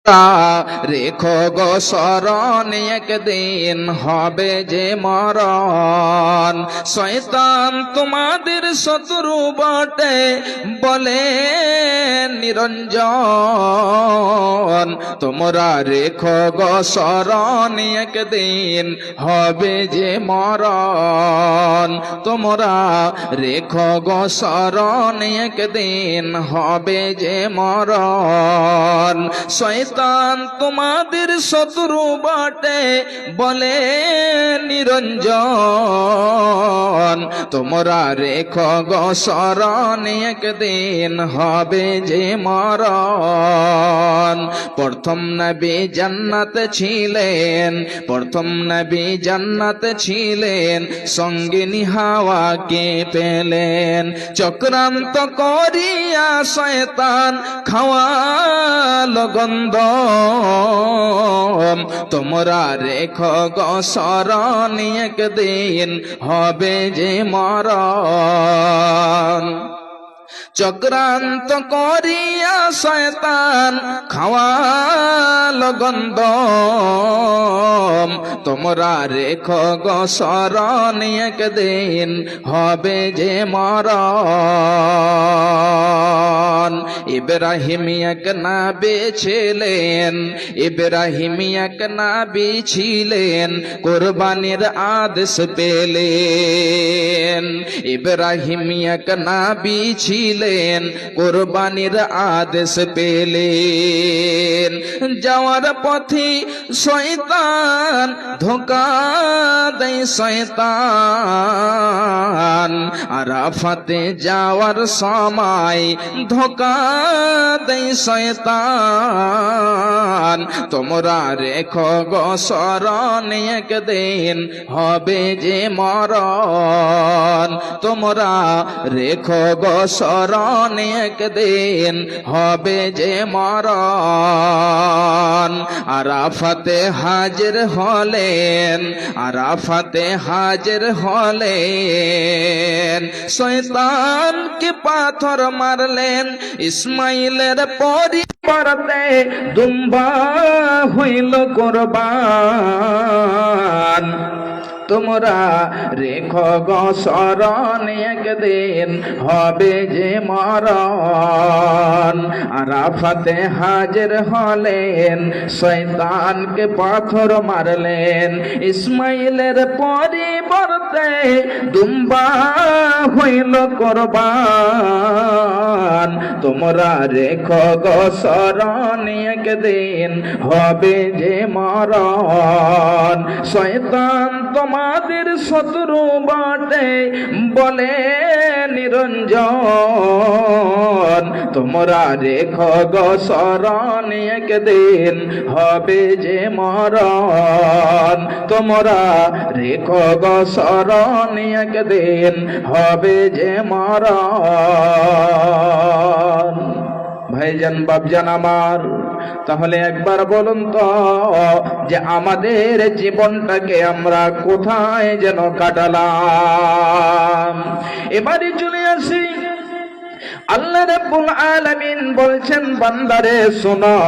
রেখো গো স্মরণ, একদিন হবে যে মরণ। শয়তান তোমাদের শত্রু বটে বলে নিরঞ্জন, তোমরা রেখো গো স্মরণ, একদিন হবে যে মরণ। তোমরা রেখো গো স্মরণ, একদিন হবে যে মরণ। শয়তান তোমাদের শত্রু বটে বলে নিরঞ্জন, তোমরা রেখো গো স্মরণ, একদিন হবে যে মরণ। প্রথম নবী জান্নাতে ছিলেন, প্রথম নবী জান্নাতে ছিলেন, সঙ্গিনী হাওয়াকে পেলেন। চক্রান্ত করিয়া শয়তান খাওয়ালো গন্ধ, তোমরা রেখো গো স্মরণ, একদিন হবে যে মরণ। চক্রান্ত করিয়া শয়তান খাওয়ালো গন্ধ, তোমরা রেখো গো স্মরণ, একদিন হবে যে মরণ। ইব্রাহিম এক নবী ছিলেন, ইব্রাহিম এক নবী ছিলেন, কুরবানির আদেশ পেলেন। ইব্রাহিম এক নবী ছিলেন, কুরবানির আদেশ পেলেন। যাওয়ার পথে শয়তান ধোঁকা দেয়, শয়তান আরাফাতে যাওয়ার সময় ধোঁকা দেয় শয়তান। তোমরা রেখো গো স্মরণ, একদিন হবে যে মরণ। তোমরা রেখো গো স্মরণ, একদিন হবে যে মরণ। আরাফাতে হাজির হলেন, আরাফাতে হাজির হলেন, শয়তানকে পাথর মারলেন। ইসমাইলের পরিবর্তে দুম্বা হইল কুরবান। তোমরা রেখো গো স্মরণ, একদিন হবে যে মরণ। আরাফাতে হাজির হলেন, শয়তানকে পাথর মারলেন। ইসমাইলের পরিবর্তে দুম্বা হইল কুরবান। তোমরা রেখো গো স্মরণ, একদিন হবে যে মরণ। শয়তান তোমাদের শত্রু বটে বলে নিরঞ্জন, তোমরা রেখো গো স্মরণ, একদিন হবে যে মরণ। তোমরা রেখো গো স্মরণ, একদিন হবে যে মরণ। ভাইজান বাপজান আমার, তাহলে একবার বলুন তো যে আমাদের জীবনটাকে আমরা কোথায় যেন কাটালাম। এবারে চলে আসি, আল্লাহ রাব্বুল আলামিন বলছেন বান্দারে শোনো,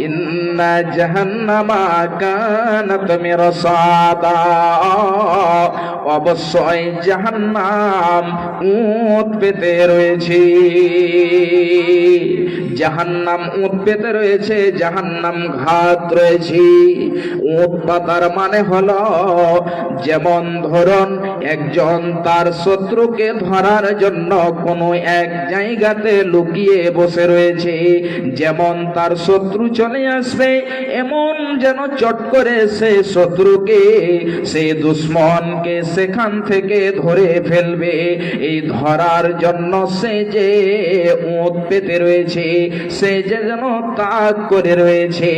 ইন্না জাহান্নামা কানাত মিরসাদা, অবশ্যই জাহান্নাম উট পেতে রয়েছে, জাহান্নাম উট পেতে রয়েছে, জাহান্নাম ঘাত রয়েছে। উট পাতার মানে হলো, যেমন ধরুন একজন তার শত্রুকে ধরার জন্য কোনো এক জায়গাতে লুকিয়ে বসে রয়েছে, যেমন তার শত্রু চলে আসবে এমন যেন চট করে সে শত্রুকে, সে দুশ্মনকে সেখান থেকে ধরে ফেলবে, এই ধরার জন্য সে যে উট পেতে রয়েছে, সে যে যেন তাক করে রয়েছে,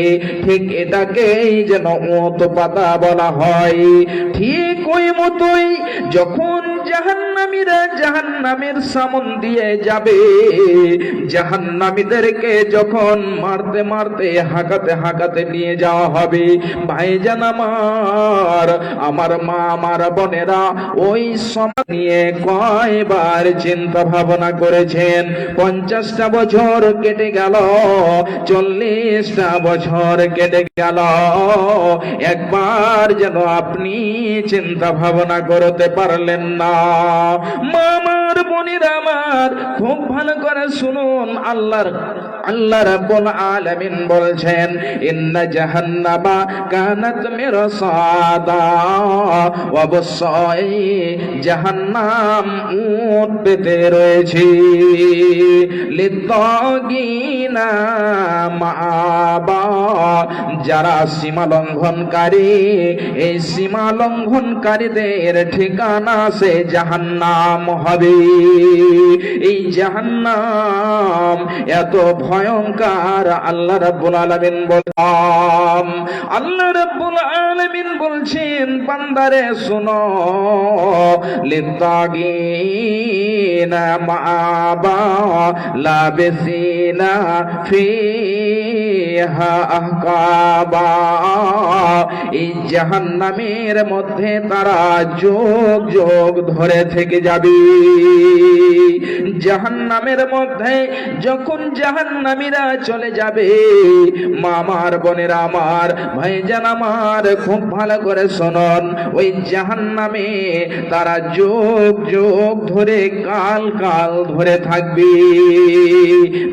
ঠিক এটাকেই যেন উট পাতা বলা হয়। ঠিক ওই মতোই যখন জাহান্নামীরা জাহান্নামের সামন দিয়ে যাবে। জাহান্নামীদেরকে যখন মারতে মারতে হাঁকাতে হাঁকাতে নিয়ে যাওয়া হবে, ভাইজান আমার মা আমার বোনেরা ওই সময় নিয়ে কয়বার চিন্তা ভাবনা করেছেন? 50টা বছর কেটে গেল, 40টা বছর কেটে গেল, একবার যেন আপনি চিন্তা ভাবনা করতে পারলেন না? মামার বোনেরা আমার, খুব ভালো করে শুনুন, আল্লাহ রাব্বুল আলামিন বলছেন, ইন্না জাহান্নামা কানাত মিরসাদা, অবশ্যই জাহান্নাম উট পেতে রয়েছে, লিত্তাগিনা মাআবা, যারা সীমা লঙ্ঘনকারী, এই সীমা লঙ্ঘনকারীদের ঠিকানা সে জাহান্নাম হবে। এই জাহান্নাম এত ভয়ঙ্কর, আল্লাহ রাব্বুল আলামিন বললাম, আল্লাহ রাব্বুল আলামিন বলছেন, বান্দারে শুনো, লিত্তাগিনা মাআবা লাবিসিনা ফিহা আহকাবা, এই জাহান্নামের মধ্যে তারা যুগ যুগ ধরে থেকে যাবে। জাহান্নামের মধ্যে যখন জাহান্নামীরা চলে যাবে, মামার বোনেরা আমার, ভাইজান আমার, খুব ভালো করে শুনুন, ওই জাহান্নামে তারা যুগ যুগ ধরে কাল কাল ধরে থাকবে।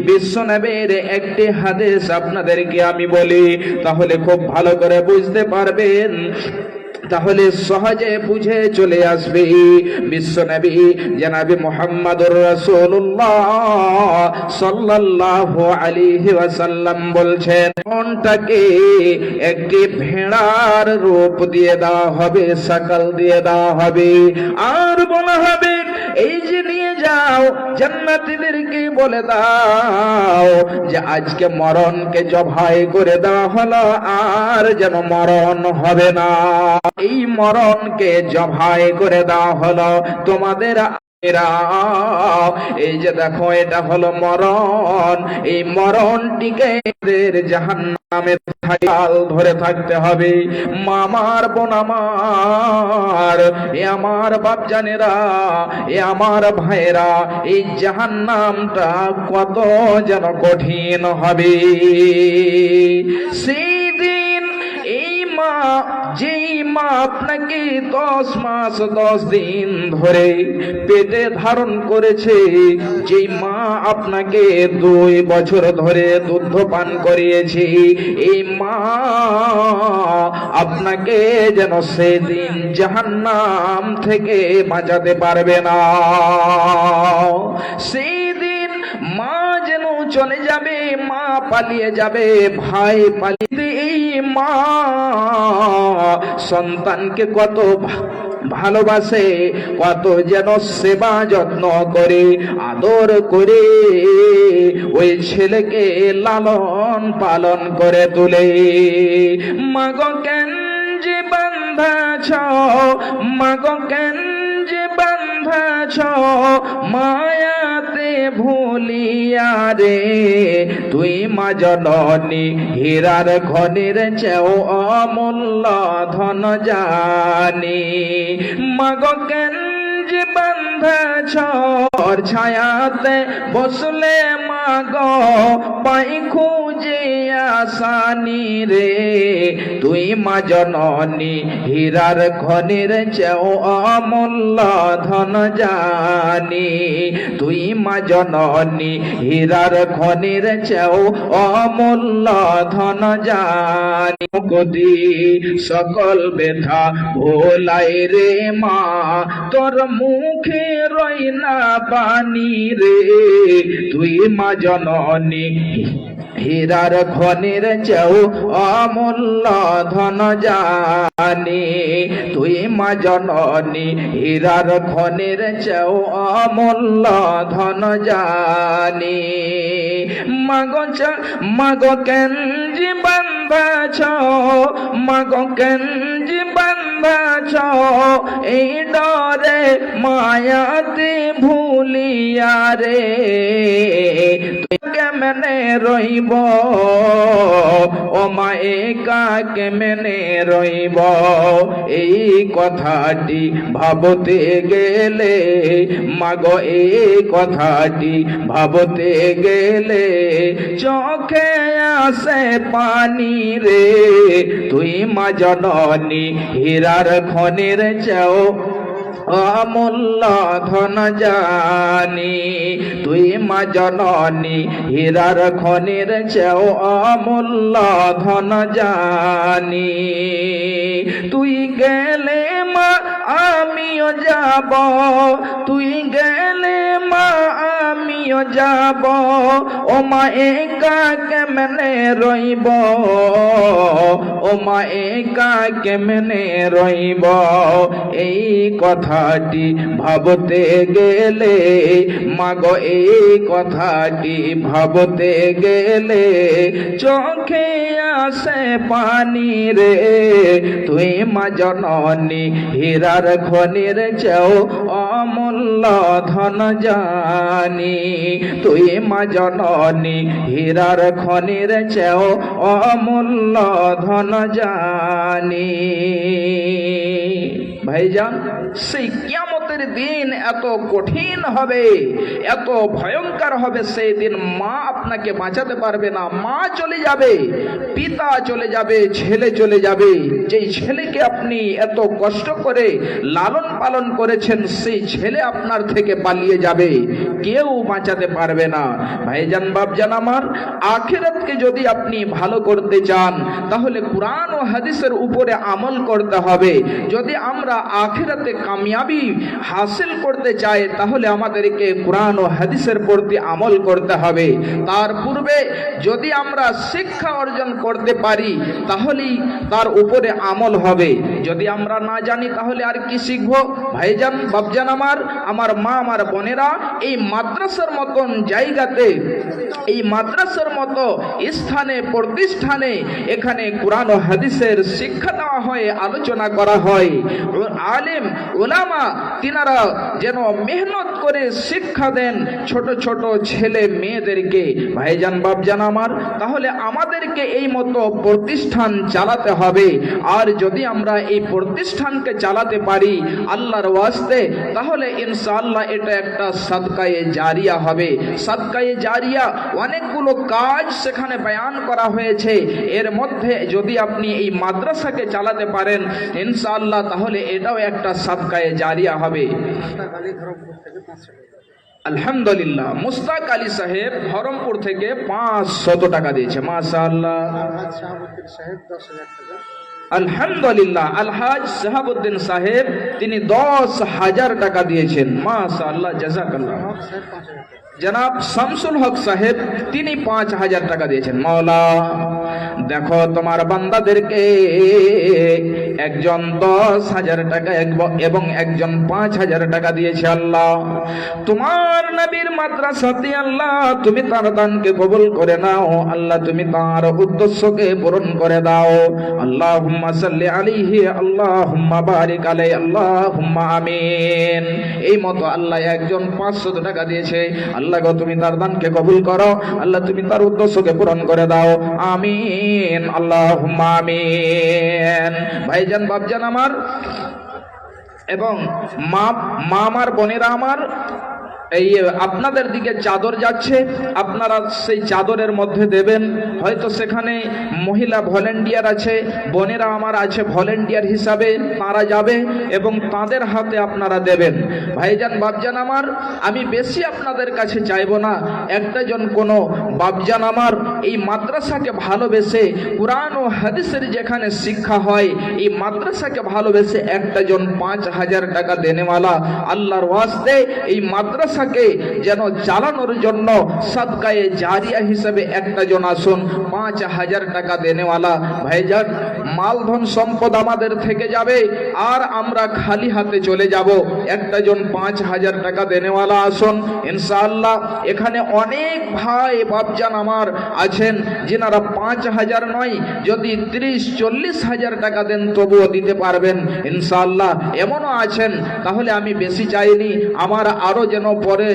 বিশ্বনবীর একটি হাদিস আপনাদেরকে আমি বলি, তাহলে খুব ভালো করে বুঝতে পারবেন, তাহলে সহজে বুঝে চলে আসবে। বিশ্বনবী জনাবে মুহাম্মদুর রাসূলুল্লাহ সাল্লাল্লাহু আলাইহি ওয়াসাল্লাম বলছেন, মনটাকে একটি ভেড়ার রূপ দিয়ে দেওয়া হবে, শাকল দিয়ে দেওয়া হবে, আর বলা হবে, এই যে নিয়ে যাও, জান্নাতীদেরকে বলে দাও যে আজকে মরণকে জবাই করে দেওয়া হলো, আর যেন মরণ হবে না। এই মরণকে জবাই করে দেওয়া হলো, তোমাদের এই যে দেখো, এটা হলো মরণ, এই মরণটিকে জাহান্নামে কাল ধরে থাকতে হবে। মামার বোন আমার, এ আমার বাপজানেরা, এ আমার ভাইরা, এই জাহান্নামটা কত যেন কঠিন হবে। সেদিন এই মা, যেই মা আপনাকে 10 মাস 10 দিন ধরে পেটে ধারণ করেছে, যেই মা আপনাকে 2 বছর ধরে দুধ পান করিয়েছে, এই মা আপনাকে যেন সেদিন জাহান্নাম থেকে বাঁচাতে পারবে না। সেদিন মা যেন চলে যাবে, মা পালিয়ে যাবে, ভাই পালিয়ে, এই মা সন্তানকে কত ভালোবাসে, কত যেন সেবা যত্ন করে, আদর করে ওই ছেলেকে লালন পালন করে তোলে। মাগো কেন যে বান্ধাছ, মাগো কেন যে বান্ধাছ, মায়াতে ভুলিয়া রে, তুই মা জননী হীরার খনির চেয়েও অমূল্য ধন জানি। মাগো কেন যে বান্ধাছ, ছায়াতে বসলে মাগো পাই খুঁজে আসানি রে, তুই মা জননী হীরার খনির চেয়েও অমূল্য ধন জানি, তুই মা জননী হীরার খনির চেয়েও অমূল্য ধন জানি। কদি সকল ব্যথা ভোলাই রে মা, তোর মুখে রই না বাণী রে, তুই মা জননী হীরার খনি খনির চেয়েও অমূল্য ধন জানি, তুই মা জননী হীরার খনির চেয়েও অমূল্য ধন জানি। মাগো কেঞ্জি বান্ধাছ, মাগো কেঞ্জি বান্ধাছ, এই ডরে মায়াতে ভুলিয়া রে, তুই কেমনে রইব ও মা একা কেমনে রইব, এই কথাটি ভাবতে গেলে মাগো এই কথাটি ভাবতে গেলে চোখে আসে পানি রে, তুই মা জননী হীরার খনির চেয়েও অমূল্য ধন জানি, তুই মা জননী হীরার খনির চেয়েও অমূল্য ধন জানি। তুই গেলে মা আমিও যাব, তুই গেলে মা আমিও যাব, ও মা একা কেমনে রইব, ও মা একা কেমনে রইব, এই কথাটি ভাবতে গেলে মাগো এই কথাটি ভাবতে গেলে চোখে আসে পানি রে, তুই মা জননী হীরার খনির চেয়েও অমূল্য ধন জানি, তুই মা জননী হীরার খনির চেয়েও অমূল্য ধন জানি। ভাইজান, সেই কিয়ামতের দিন এত কঠিন হবে, এত ভয়ঙ্কর হবে, সেই দিন মা আপনাকে বাঁচাতে পারবে না। মা চলে যাবে, পিতা চলে যাবে, ছেলে চলে যাবে। যেই ছেলেকে আপনি এত কষ্ট করে লালন পালন করেছেন, সেই ছেলে আপনার থেকে পালিয়ে যাবে, কেউ বাঁচাতে পারবে না। ভাইজান, বাপজান আমার, আখিরাতকে যদি আপনি ভালো করতে চান তাহলে কুরআন ও হাদিসের উপরে আমল করতে হবে। যদি আমরা আখিরাতে কামিয়াবি হাসিল করতে চাই তাহলে আমাদেরকে কুরআন ও হাদিসের প্রতি আমল করতে হবে। তার পূর্বে যদি আমরা শিক্ষা অর্জন করতে পারি তাহলেই তার উপরে আমল হবে। যদি আমরা না জানি তাহলে আর কি শিখবো? ভাইজান, বাপজান আমার, আমার মা, আমার বোনেরা, এই মাদ্রাসার মতন জায়গাতে, এই মাদ্রাসার মতো স্থানে, প্রতিষ্ঠানে এখানে কুরআন ও হাদিসের শিক্ষা দেওয়া হয়, আলোচনা করা হয়। আলেম ওলামা তিনারা যেন মেহনত করে শিক্ষা দেন ছোট ছোট ছেলে মেয়েদেরকে। ভাইজান, বাপজান আমার, তাহলে আমাদেরকে এই মতো প্রতিষ্ঠান চালাতে হবে। আর যদি আমরা এই প্রতিষ্ঠানকে চালাতে পারি আল্লাহর ওয়াস্তে, তাহলে ইনশাআল্লাহ এটা একটা সাদকায়ে জারিয়া হবে। সাদকায়ে জারিয়া অনেকগুলো কাজ সেখানে বয়ান করা হয়েছে। এর মধ্যে যদি আপনি এই মাদ্রাসাকে চালাতে পারেন ইনশাআল্লাহ, তাহলে এটাও একটা সাদকায়ে জারিয়া হবে। আলহামদুলিল্লাহ, মুস্তাক আলী সাহেব ধরমপুর থেকে 500 টাকা দিয়েছে, মাশাআল্লাহ। আলহামদুলিল্লাহ, আলহাজ শাহাবুদ্দিন সাহেব তিনি 10,000 টাকা দিয়েছেন, মাশাআল্লাহ, জাযাকাল্লাহ। জনাব শামসুল হক সাহেব তিনি 5,000 টাকা দিয়েছেন। মাওলা, দেখো তোমার বান্দাদেরকে, একজন 10,000 টাকা এবং একজন 5,000 টাকা দিয়েছে। আল্লাহ, তোমার নবীর মাদ্রাসাতে আল্লাহ তুমি তার দানকে কবুল করে নাও। আল্লাহ, তুমি তার উদ্দেশ্যকে পূরণ করে দাও। আল্লাহুম্মা সাল্লি আলাইহি, আল্লাহুম্মা বারিক আলাইহি, আল্লাহুম্মা আমিন। এই মতো আল্লাহ একজন 500 টাকা দিয়েছে। আল্লাহ গো, তুমি তার দানকে কবুল করো। আল্লাহ, তুমি তার উদ্দেশ্যকে পূরণ করে দাও। আমিন, আল্লাহুম্মা আমিন। ভাইজান, বাপজান আমার এবং মা আমার বোনেরা আমার, এই আপনাদের দিকে চাদর যাচ্ছে, আপনারা সেই চাদরের মধ্যে দেবেন। হয়তো সেখানে মহিলা ভলেন্টিয়ার আছে, বোনেরা আমার আছে ভলেন্টিয়ার হিসাবে, তারা যাবে এবং তাদের হাতে আপনারা দেবেন। ভাইজান, বাপজান আমার, আমি বেশি আপনাদের কাছে চাইবো না। একটা জন কোনো বাপজান আমার এই মাদ্রাসাকে ভালোবেসে, কুরআন ও হাদিসের যেখানে শিক্ষা হয় এই মাদ্রাসাকে ভালোবেসে একটা জন 5,000 টাকা দেনেওয়ালা আল্লাহর ওয়াস্তে এই মাদ্রাসা মাদ্রাসাকে যেন চালানোর জন্য সাদকায়ে জারিয়া হিসেবে একটা জন আসুন 5,000 টাকা দেনেওয়ালা। ভাইজান, মালধন সম্পদ আমাদের থেকে যাবে আর আমরা খালি হাতে চলে যাব। একটা জন 5,000 টাকা দেনেওয়ালা আসুন ইনশাআল্লাহ। এখানে অনেক ভাই বাপজান আমার আছেন যিনারা 5,000 নয়, যদি 30-40 হাজার টাকা দেন তবুও দিতে পারবেন ইনশাআল্লাহ, এমনও আছেন। তাহলে আমি বেশি চাইনি, আমার আরো যেন পরে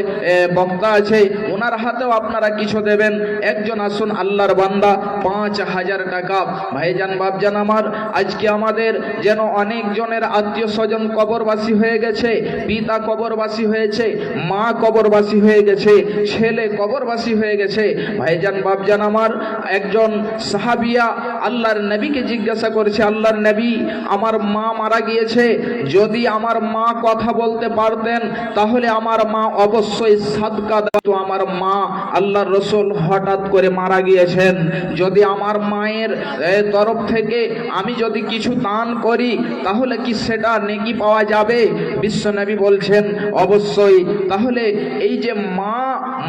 বক্তা আছে ওনার হাতেও আপনারা কিছু দেবেন। একজন আসুন আল্লাহর বান্দা 5,000 টাকা। ভাইজান বাপজান আমার, আজকে আমাদের যেন অনেক জনের আত্মীয় স্বজন কবরবাসী হয়ে গেছে, পিতা কবরবাসী হয়েছে, মা কবরবাসী হয়ে গেছে, ছেলে কবরবাসী হয়ে গেছে। ভাইজান বাপজান আমার, একজন সাহাবিয়া আল্লাহর নবীকে জিজ্ঞাসা করেছে, আল্লাহর নবী আমার মা মারা গিয়েছে, যদি আমার মা কথা বলতে পারতেন তাহলে আমার মা অবশ্যই সাদকা দিত। আমার মা আল্লাহর রসূল হঠাৎ করে মারা গিয়েছেন, যদি আমার মায়ের তরফ থেকে আমি যদি কিছু দান করি তাহলে কি সেটা নেকি পাওয়া যাবে? বিশ্বনবী বলছেন অবশ্যই। তাহলে এই যে মা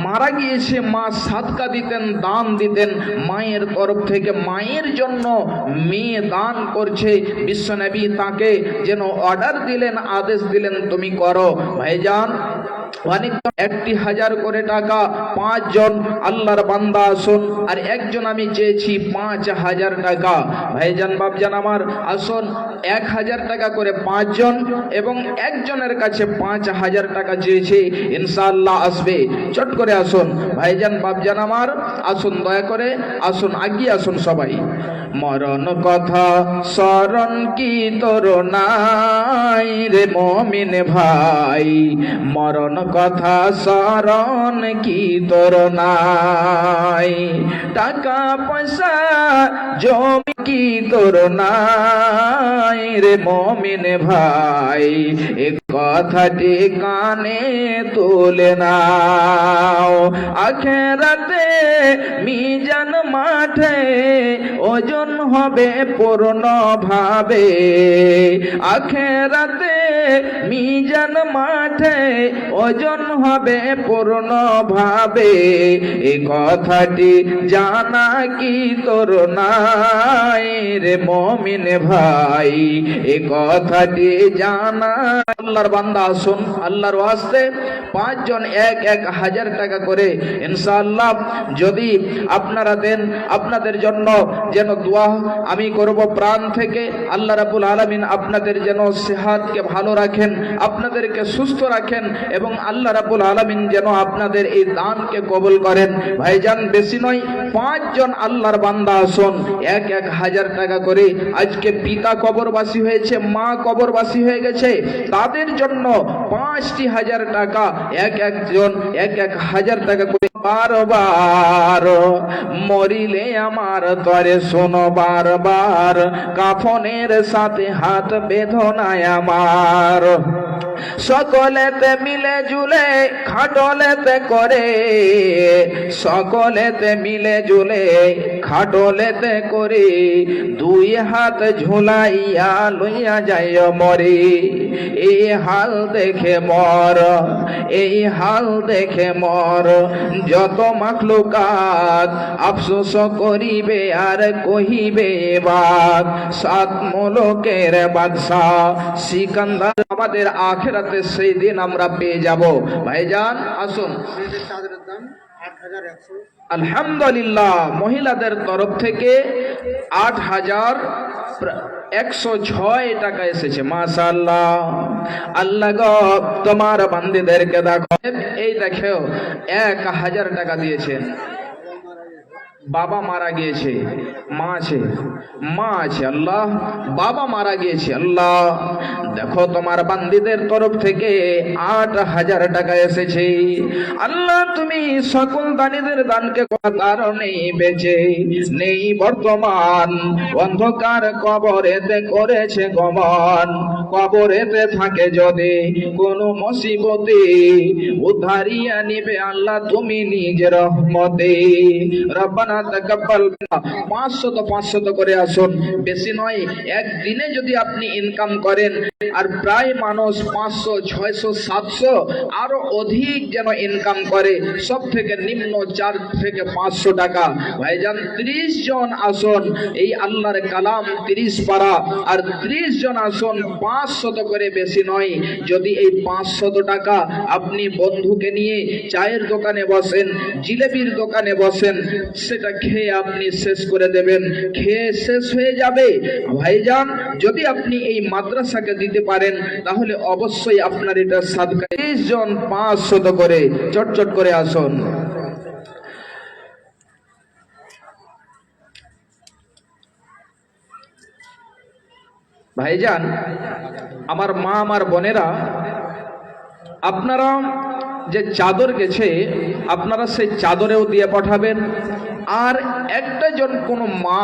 মারা গিয়েছে, মা সাদকা দিতেন, দান দিতেন মায়ের তরফ থেকে, মায়ের জন্য মেয়ে দান করছে, বিশ্বনবী তাকে যেন অর্ডার দিলেন, আদেশ দিলেন তুমি করো। ভাইজান, অনেক 1,000 করে টাকা 5 জন আল্লাহর বান্দা আসুন, আর একজন আমি চেয়েছি 5,000 টাকা। ভাইজান বাপজান আমার আসুন, 1,000 টাকা করে 5 জন এবং একজনের কাছে 5,000 টাকা চেয়েছি, ইনশাআল্লাহ আসবে। চট করে আসুন ভাইজান বাপজান আমার, আসুন দয়া করে আসুন, আগিয়ে আসুন সবাই। মরণ কথা স্মরণ কি তোর নাই রে মমিন ভাই, মরণ কথা স্মরণ কি তোর নাই, টাকা পয়সা জমি কি তোর নাই রে মমিন ভাই, এ কথাটি কানে তুলে নাও। আখেরাতে মিজান মাঠে ওজন হবে পূর্ণ ভাবে, আখেরাতে মিজান মাঠে ওজন হবে পূর্ণ ভাবে, এই কথাটি জানা কি তোর নাই রে মমিন ভাই, এই কথাটি জানা। আল্লাহর বান্দা আসুন আল্লাহর ওয়াস্তে 5 জন 1,000 টাকা করে ইনশাআল্লাহ যদি আপনারা দেন, আপনাদের জন্য যেন দোয়া আমি করব প্রাণ থেকে। আল্লাহ রাব্বুল আলামিন আপনাদের যেন সেহাতকে ভালো রাখেন, আপনাদেরকে সুস্থ রাখেন এবং আল্লাহ রাব্বুল আলামিন যেন আপনাদের এই দানকে কবুল করেন। ভাইজান, বেশি নয়, 5 জন আল্লাহর বান্দা আসুন 1,000 টাকা করে। আজকে পিতা কবরবাসী হয়েছে, মা কবরবাসী হয়ে গেছে, তাদের জন্য 5,000 টাকা, একজন 1,000 টাকা করে। বারবার মরিলে আমার তরে শোনো, বারবার কাফনের সাথে হাত বেদনায় আমার, সকলেতে মিলে জুলে খাটলেতে করে, সকলেতে মিলে জুলে খাটলেতে করে, 2 হাত ঝুলাইয়া লইয়া যাইও মরে, এই হাল দেখে মর, এই হাল দেখে মর, যত মাখলুকাত আফসোস করিবে আর কহিবে বাদ, 7 মুলুকের বাদশা সিকান্দার আমাদের আখিরাতে সেই দিন আমরা পেয়ে যাব। ভাইজান আসুন, আলহামদুলিল্লাহ মহিলাদের তরফ থেকে 8,106 টাকা এসেছে, মাশাআল্লাহ। আল্লাহ গো তোমার বান্দীদেরকে দেখো, এই দেখো 1,000 টাকা দিয়েছেন। বাবা মারা গিয়েছে, মা আছে, মা আছে, আল্লাহ বাবা মারা গিয়েছে, আল্লাহ দেখো তোমার বান্দীদের তরফ থেকে 8,000 টাকা এসেছে। আল্লাহ তুমি সকল দানীদের দানকে কারণে বেঁচে নেই বর্তমান, অন্ধকার কবরেতে করেছে গমন, কবরেতে থাকে যদি কোন মুসিবতে উদ্ধারিয়া নিবে আল্লাহ তুমি নিজের রহমতে। রব্বানা তাকাব্বাল মিন্না। 500 করে আসুন, বেশি নয়। একদিনে যদি আপনি ইনকাম করেন, আর প্রায় মানুষ 500, 600, 700 আরো অধিক যেন ইনকাম করে, সব থেকে নিম্ন 4 থেকে 500 টাকা। ভাইজান 30 জন আসুন, এই আল্লাহর কালাম 30 পারা, আর 30 জন আসুন, 500 করে, বেশি নয়। যদি এই 500 টাকা আপনি বন্ধুকে নিয়ে চায়ের দোকানে বসেন, জিলেবির দোকানে বসেন, সেটা খেয়ে আপনি শেষ করে দেবেন, খেয়ে শেষ হয়ে যাবে। ভাইজান যদি আপনি এই মাদ্রাসাকে দিতে পারেন, তাহলে অবশ্যই আপনার এটা সাদকা। 30 জন 500 করে, চটচট করে আসুন। ভাইজান, আমার মা, আমার বোনেরা, আপনারা যে চাদর গেছে, আপনারা সেই চাদরেও দিয়ে পাঠাবেন। আর একটা জন কোনো মা,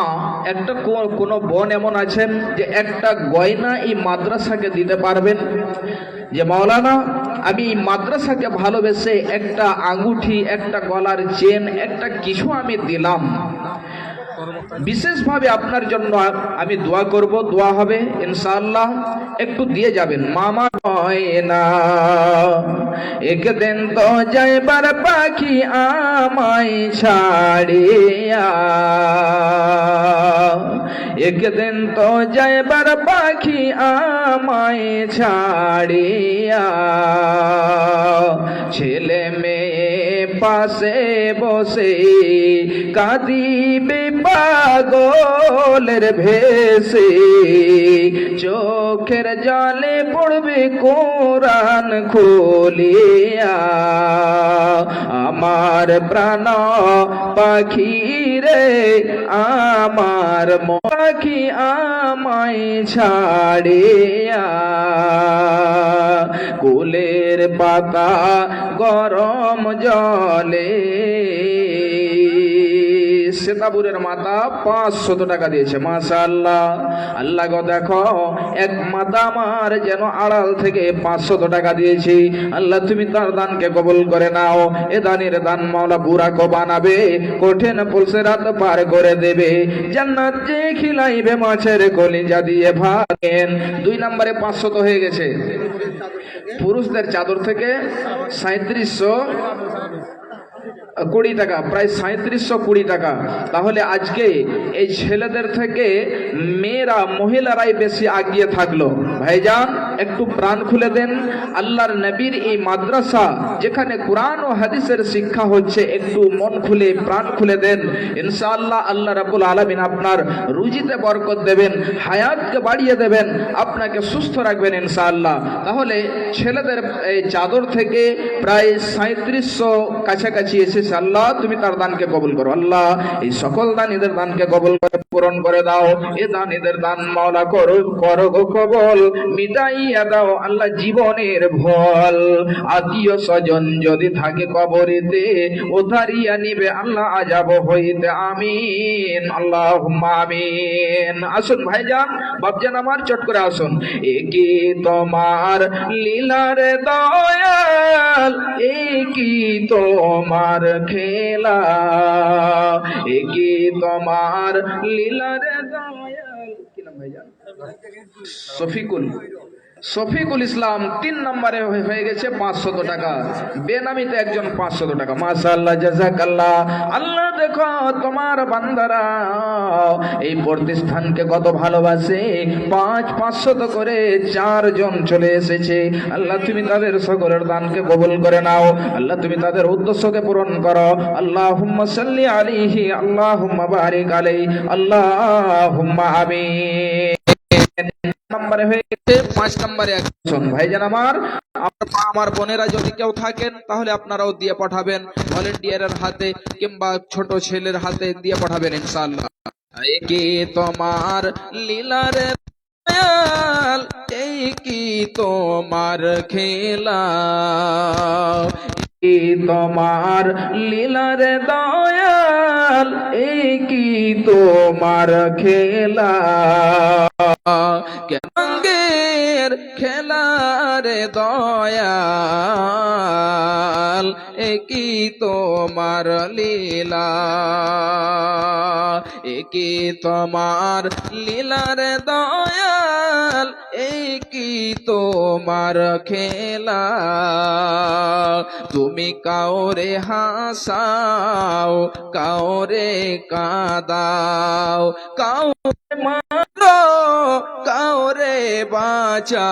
একটা কোনো বোন এমন আছেন যে একটা গয়না এই মাদ্রাসাকে দিতে পারবেন, যে মাওলানা আমি মাদ্রাসাকে ভালোবেসে একটা আঙ্গুঠি, একটা গলার চেন, একটা কিছু আমি দিলাম, বিশেষভাবে আপনার জন্য আমি দোয়া করব, দোয়া হবে ইনশাআল্লাহ। একটু দিয়ে যাবেন। মামা হয় না একদিন তো যাইবার পাখি আমায় ছাড়িয়া, একদিন তো যাইবার পাখি আমায় ছাড়িয়া, ছেলে মেয়ে পাশে বসে কাঁদিবে পাগলের ভেসে, চোখের জলে পড়বে কোরআন খুলিয়া, আমার প্রাণ পাখি রে, আমার পাখি আমায় ছাড়িয়া, কুলের পাতা গরম জলে। সেতাবুরের মাতা 500 টাকা দিয়েছে, মাশাআল্লাহ। আল্লাহ গো দেখো, এক মাতা আমার যেন আড়াল থেকে 500 টাকা দিয়েছি। আল্লাহ তুমি তার দানকে কবুল করে নাও। এ দানের দান মাওলা বুড়াকে বানাবে, কঠিন পুলসিরাত পার করে দেবে, জান্নাত যে খিলাইবে মাছের কলিজা দিয়ে ভাগেন। 2 নম্বরে 500 হয়ে গেছে। পুরুষদের চাদর থেকে 3720 টাকা, প্রায় 3720 টাকা। তাহলে আজকে এই ছেলেদের থেকে মেয়েরা, মহিলারাই বেশি আগিয়ে থাকলো। ভাইজান একটু প্রাণ খুলে দেন। আল্লাহর নবীর এই মাদ্রাসা, যেখানে কোরআন ও হাদিসের শিক্ষা হচ্ছে, একটু মন খুলে প্রাণ খুলে দেন। ইনশাআল্লাহ আল্লাহ রাব্বুল আলামিন আপনার রুজিতে বরকত দেবেন, হায়াতকে বাড়িয়ে দেবেন, আপনাকে সুস্থ রাখবেন ইনশাআল্লাহ। তাহলে ছেলেদের এই চাদর থেকে প্রায় 3700 কাছাকাছি এসে, আল্লাহ তুমি তার দানকে কবুল করো। আল্লাহ এই সকল দান এদের দানকে কবুল করে পূরণ করে দাও। এ দান এদের দান মাওলা করো গো কবুল, মিটাইয়া দাও আল্লাহ জীবনের ভল। আত্মীয় স্বজন যদি থাকে কবরেতে, উদ্ধারিয়া নিবে আল্লাহ আযাব হইতে। আমিন, আল্লাহুম্মা আমিন। আসুন ভাইজান, বাপজান আমার, চট করে আসুন। এ কি তোমার লীলার দয়াল, এ কি তোমার খেলা, এ কি তোমার লীলার দয়াল। কি নাম ভাইজান? শফিকুল ইসলাম 3 নম্বরে হয়ে গেছে 500 টাকা। বেনামিতে একজন 500 টাকা। মাশাআল্লাহ, জাযাকাল্লাহ। আল্লাহ দেখো তোমার বান্দারা এই প্রতিষ্ঠানকে কত ভালোবাসে। 500 করে 4 জন চলে এসেছে। আল্লাহ তুমি তাদের সকলের দানকে কবুল করে নাও। আল্লাহ তুমি তাদের উদ্দেশ্যকে পূরণ করো। আল্লাহুম্মা সাল্লি আলাইহি, আল্লাহুম্মা বারিক আলাইহি, আল্লাহুম্মা আমিন। নম্বরে হয়ে গেছে 5 নম্বরে একজন। ভাইজান আমার, আমার বোনেরা যদি কেউ থাকেন, তাহলে আপনারাও দিয়ে পাঠাবেন, ভলেন্টিয়ারের হাতে কিংবা ছোট ছেলের হাতে দিয়ে পাঠাবেন ইনশাআল্লাহ। এই কি তোমার লীলার দয়াল, এই কি তোমার খেলা, এই তোমার লীলার দয়াল, এই কি তোমার খেলা, কেমঙ্গের খেলার দয়াল, একই তোমার লীলা, একই তোমার লীলার দয়াল, একই তোমার খেলা। তুমি কাউরে হাসাও, কাউরে কাঁদাও, কাউরে মারো, কাউরে বাঁচাও,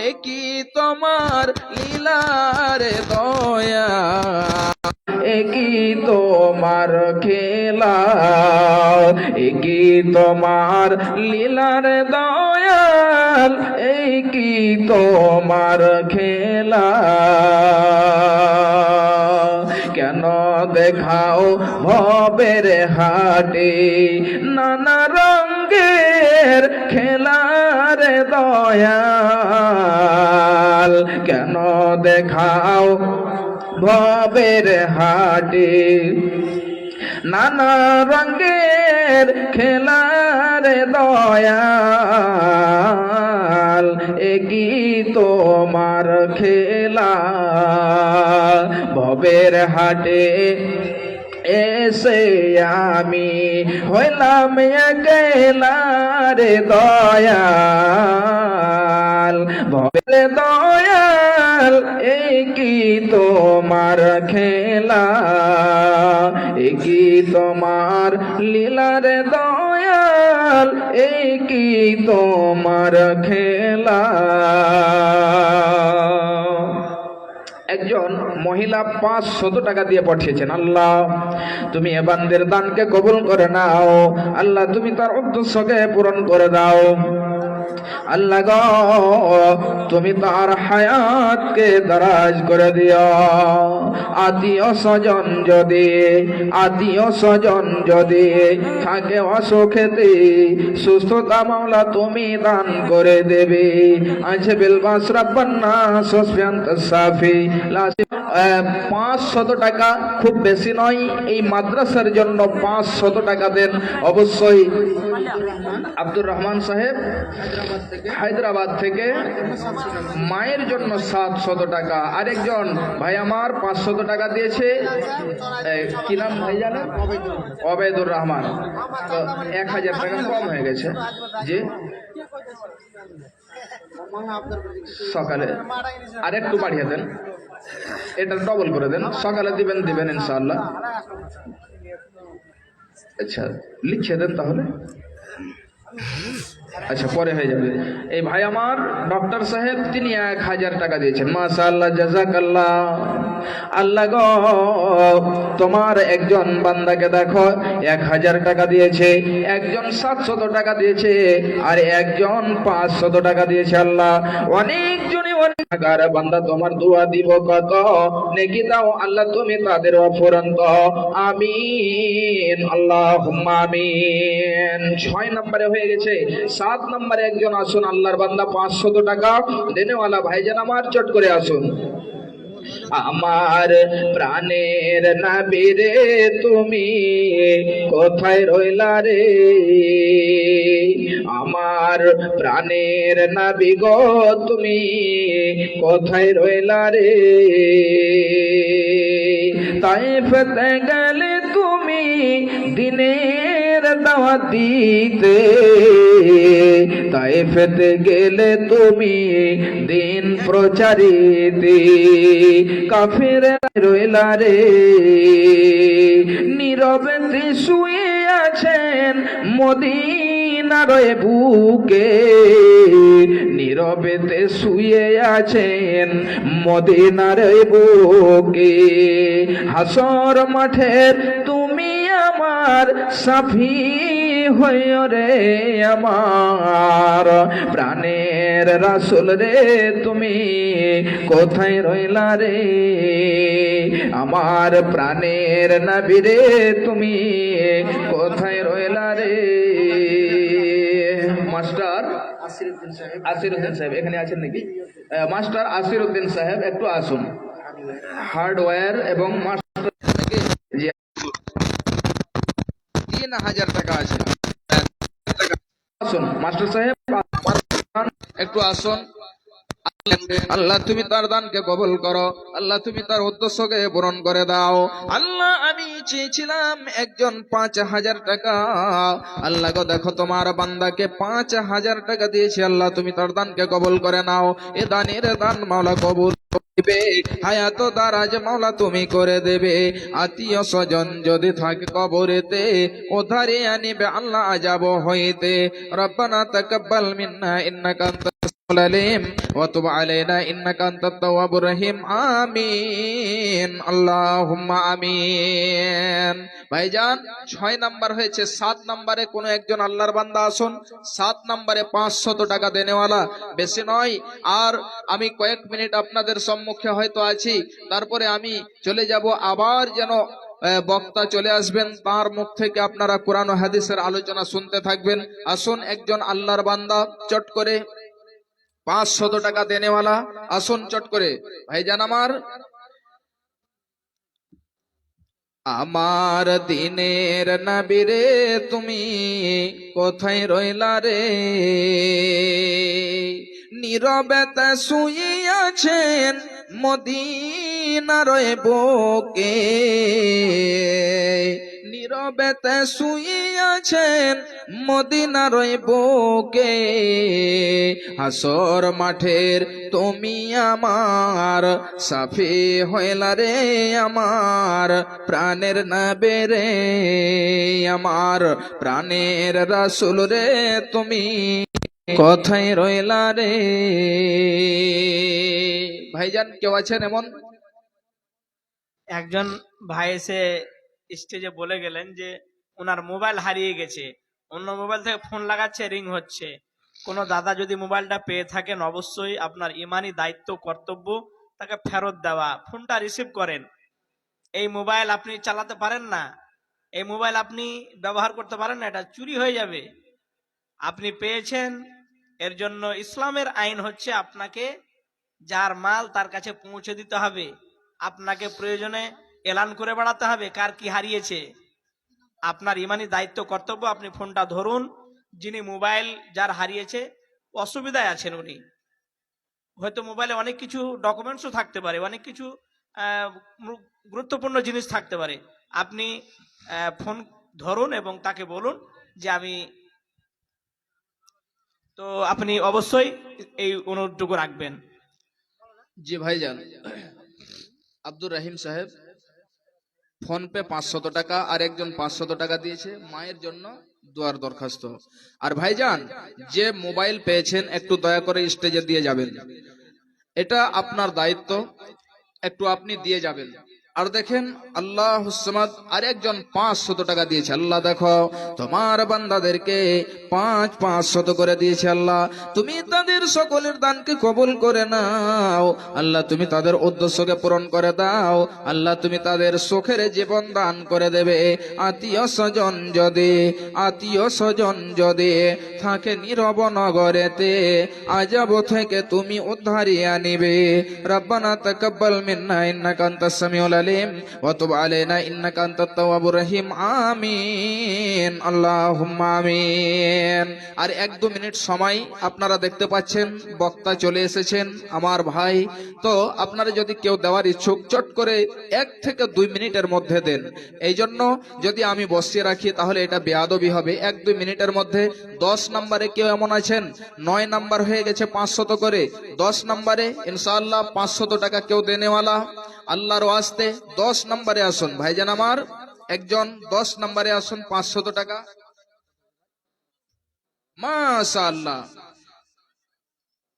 একই তোমার লীলার দয়া, একই তোমার খেলা, একই তোমার লীলার দয়াল, একই তোমার খেলা। কেন দেখাও ভবের হাটে নানা রঙের খেলার দয়াল, কেন দেখাও ভবের হাটে নানা রঙের খেলার দয়াল, একই তোমার খেলা। ভবের হাটে এসে আমি হইলাম একলা রে দয়াল, ভবের দয়াল, একই তোমার খেলা, একই তোমার লীলার দয়াল, একই তোমার খেলা। একজন মহিলা 500 টাকা দিয়ে পাঠিয়েছেন, আল্লাহ তুমি এ বান্দের দানকে কবুল করে নাও, আল্লাহ তুমি তার উদ্দেশ্যকে পূরণ করে দাও, আল্লাহ গো তুমি তার হায়াতকে দারাজ করে দিও। আত্মীয় স্বজন যদি থাকে অসুখেতে, সুস্থতা মাওলা তুমি দান করে দেবে। আছে বিলবাস রাব্বান্না সসফিয়ান্ত সাফি 500 টাকা খুব বেশি নয়, এই মাদ্রাসার জন্য 500 টাকা দেন অবশ্যই। আব্দুর রহমান সাহেব হায়দ্রাবাদ থেকে মায়ের জন্য 700 টাকা, আরেকজন ভাই আমার 500 টাকা দিয়েছে, কি নাম ভাই জানেন? অবেদুর রহমান, তো 1000 টাকা কম হয়ে গেছে। জি সকালে আর একটু বাড়িয়ে দেন, এটা ডবল করে দেন, সকালে দিবেন ইনশাআল্লাহ। আচ্ছা লিখে দেন তাহলে, আচ্ছা পরে হয়ে যাবে। এই ভাই আমার ডক্টর সাহেব তিনি 1000 টাকা দিয়েছেন, মাশাআল্লাহ জাযাকাল্লাহ। আল্লাহ গো তোমার একজন বান্দাকে দেখো 1000 টাকা দিয়েছে, একজন 700 টাকা দিয়েছে, আর একজন 500 টাকা দিয়েছে। আল্লাহ অনেকজনই অনেক টাকার বান্দা, তোমার দোয়া দিব কত, নেকি দাও আল্লাহ তুমি তাদের অপূরণ দাও, আমিন আল্লাহুম্মা আমিন। 6 নম্বরে হয়ে গেছে, 7 নম্বরে একজন আসুন আল্লাহর বান্দা 500 টাকা দেনেওয়ালা ভাইজান আমার, চট করে আসুন। আমার প্রাণের নবী রে তুমি কোথায় রইলা রে, আমার প্রাণের নবী গো তুমি কোথায় রইলা রে, তাইফতে গেলে তুমি দিনের দাওয়াত দিতে, তাইফতে গেলে তুমি দিন প্রচারিতে, কাফেররা রইলা রে নীরবে শুয়ে আছেন মদিনার বুকে, নীরবেতে শুয়ে আছেন মদিনার বুকে, হাসর মাঠের তুমি আমার সাফি হইও রে, আমার প্রাণের রাসূল রে তুমি কোথায় রইলা রে, আমার প্রাণের নবী রে তুমি কোথায় রইলা রে। মাস্টার আসিরউদ্দিন সাহেব এখানে আছেন নাকি? মাস্টার আসিরউদ্দিন সাহেব একটু আসুন, হার্ডওয়্যার এবং মাস্টার 3000 টাকা আছে, আসুন মাস্টার সাহেব একটু আসুন। আল্লাহ তুমি তার দানকে কবুল করো, আল্লাহ তুমি তার উদ্দেশ্যকে পূরণ করে দাও। আল্লাহ আমি চেয়েছিলাম একজন 5,000 টাকা, আল্লাহ গো দেখো তোমার বান্দাকে 5,000 টাকা দিয়েছি, আল্লাহ তুমি তার দানকে কবুল করে নাও। এ দানের দান মাওলা কবুল দেবে, হায়াত দারাজ মাওলা তুমি করে দেবে। আত্মীয় স্বজন যদি থাকে কবরেতে ওধারে আনিবে আল্লাহ আজাব হইতে। রব্বানা তাকাব্বাল মিন্না ইন্নাকা আনতাস সামিউল আলিম ওয়া তুব আলাইনা ইন্নাকা আনতাত তাওয়াবুর রহিম। আমিন আল্লাহুম্মা আমিন। ভাইজান 6 নাম্বার হয়েছে, 7 নাম্বারে কোন একজন আল্লাহর বান্দা আসুন। 7 নাম্বারে 500 টাকা দেনেওয়ালা, বেশি নয়। আর আমি কয়েক মিনিট আপনাদের সম্মুখে হয়তো আছি, তারপরে আমি চলে যাব, আবার যেন বক্তা চলে আসবেন, তার মুখ থেকে আপনারা কোরআন ও হাদিসের আলোচনা শুনতে থাকবেন। আসুন একজন আল্লাহর বান্দা চট করে 500 টাকা দেনেওয়ালা আসুন চট করে। ভাইজান আমার দিনের নবীরে তুমি কোথায় রইলা রে, নীরবেতে শুইয়াছেন মদিনার বুকে, নীরবেতে শুইয়াছেন মদিনার বুকে। হাসর মাঠের তুমি আমার সাফি হইলা রে, আমার প্রাণের নবী রে, আমার প্রাণের রাসূল রে, তুমি কোথায় রইলা রে। ভাইজান কেউ আছেন এমন? একজন ভাই এসে স্টেজে বলে গেলেন যে ওনার মোবাইল হারিয়ে গেছে, অন্য মোবাইল থেকে ফোন লাগাচ্ছে, রিং হচ্ছে। কোনো দাদা যদি মোবাইলটা পেয়ে থাকেন, অবশ্যই আপনার ইমানি দায়িত্ব কর্তব্য তাকে ফেরত দেওয়া। ফোনটা রিসিভ করেন। এই মোবাইল আপনি চালাতে পারেন না, এই মোবাইল আপনি ব্যবহার করতে পারেন না, এটা চুরি হয়ে যাবে। আপনি পেয়েছেন, এর জন্য ইসলামের আইন হচ্ছে আপনাকে যার মাল তার কাছে পৌঁছে দিতে হবে। আপনাকে প্রয়োজনে এলান করে বেড়াতে হবে কার কি হারিয়েছে। আপনার ইমানি দায়িত্ব কর্তব্য, আপনি ফোনটা ধরুন। যিনি মোবাইল যার হারিয়েছে অসুবিধায় আছেন, উনি হয়তো মোবাইলে অনেক কিছু ডকুমেন্টসও থাকতে পারে, অনেক কিছু গুরুত্বপূর্ণ জিনিস থাকতে পারে। আপনি ফোন ধরুন এবং তাকে বলুন যে আমি, তো আপনি অবশ্যই এই অনুরোধটুকু রাখবেন। জি ভাইজান, আব্দুর রহিম সাহেব ফোন পে 500 টাকা, আর একজন 500 টাকা দিয়েছে মায়ের জন্য দোয়ার দরখাস্ত। আর ভাইজান যে মোবাইল পেয়েছেন একটু দয়া করে স্টেজে দিয়ে যাবেন, এটা আপনার দায়িত্ব, একটু আপনি দিয়ে যাবেন। আর দেখেন আল্লাহ সামাদ আর একজন 500 টাকা দিয়েছে। আল্লাহ দেখো তোমার বান্দাদেরকে 500 করে দিয়েছে। আল্লাহ তুমি তাদের সকলের দানকে কবুল করে নাও, আল্লাহ তুমি তাদের উদ্দেশ্যকে পূরণ করে দাও, আল্লাহ তুমি তাদের সুখের জীবন দান করে দেবে। আত্মীয় স্বজন যদি থাকে নীরব নগরেতে, আযাব থেকে তুমি উদ্ধারিয়া নিবে। রব্বানা তাকাব্বাল মিন্না ইন্নাকা আনতাস সামিউল আলিম ওয়া তুব আলাইনা ইন্নাকা আনতাত তাওয়াবুর রহিম। আমিন আল্লাহুম্মা আমিন। আর 1-2 মিনিট সময় আপনারা দেখতে পাচ্ছেন, বক্তা চলে এসেছেন আমার ভাই। তো আপনারা যদি কেউ দেওয়ার ইচ্ছুক চট করে 1 থেকে 2 মিনিটের মধ্যে দেন। এই জন্য যদি আমি বসিয়ে রাখি তাহলে এটা বেয়াদবি হবে। 1-2 মিনিটের মধ্যে 10 নম্বরে কেউ এমন আছেন 9 নাম্বার হয়ে গেছে 500 করে, 10 নম্বরে ইনশাআল্লাহ 500 টাকা কেউ দেনেওয়ালা আল্লাহর ওয়াস্তে 10 নম্বরে আসুন। ভাইজান আমার একজন 10 নম্বরে আসুন, 500 টাকা। মাশাআল্লাহ,